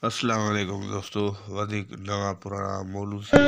अस्सलाम वालेकुम दोस्तों, वधीक नवा पुराना मौलूद से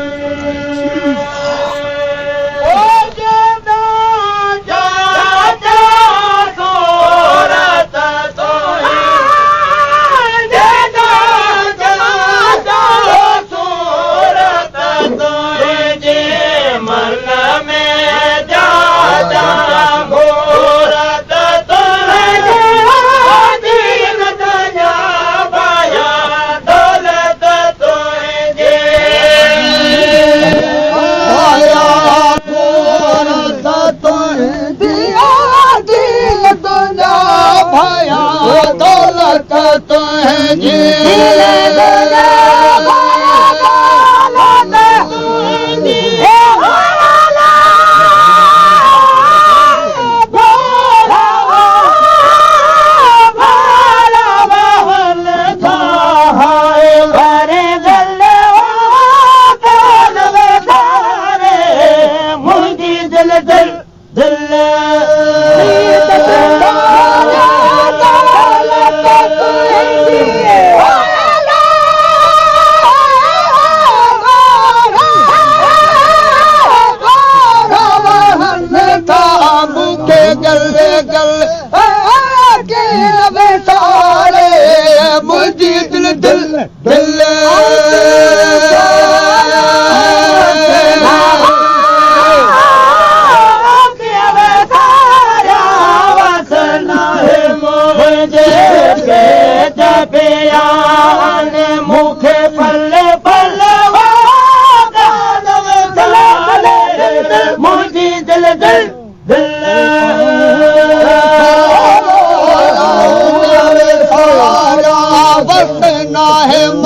सब्सक्राइब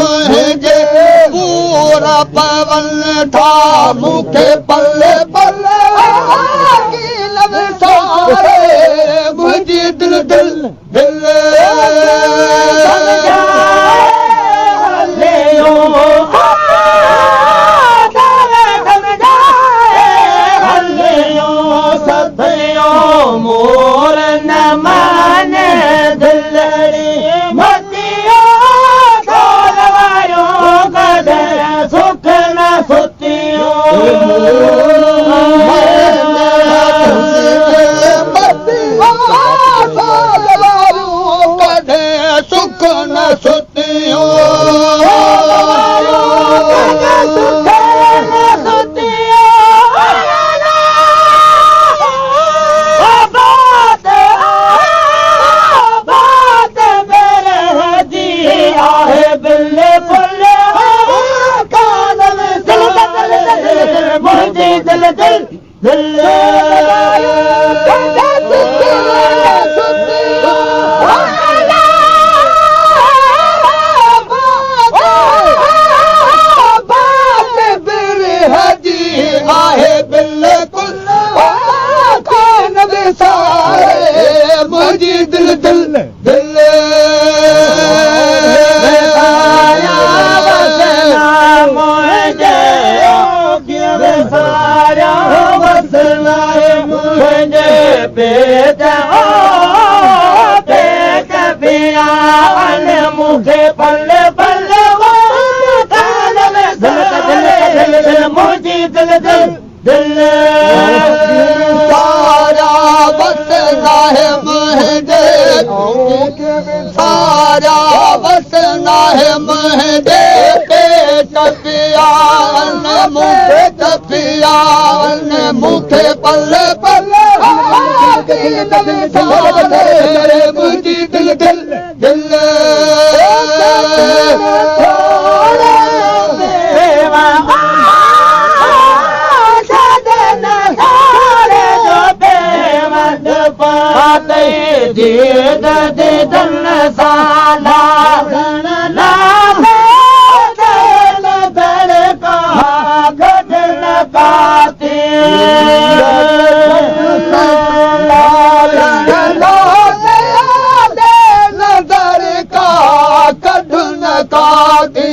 मुखे पल्ले पल्ले लब सारे मुझी दिल दिल दिल मोर न माने दिलड़ी मतियो छोड़वायो कदे सुख न सुतियो कदे सुख न सुतियो मुझे पल्ले पल्ले मुझे दिल दिल दिल सारा बसना है मुझे सारा बसना है मुझे पेट पियान मुझे पियान मुझे पल्ले पल्ले मुझे दिल दिल दिल दे दल साला धड़का गदन काते नजर का कदन काते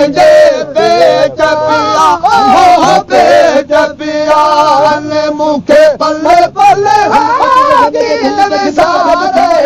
मुंहिंजे पेट पिया हो पेट पिया मूंखे पल पल दीन विसारे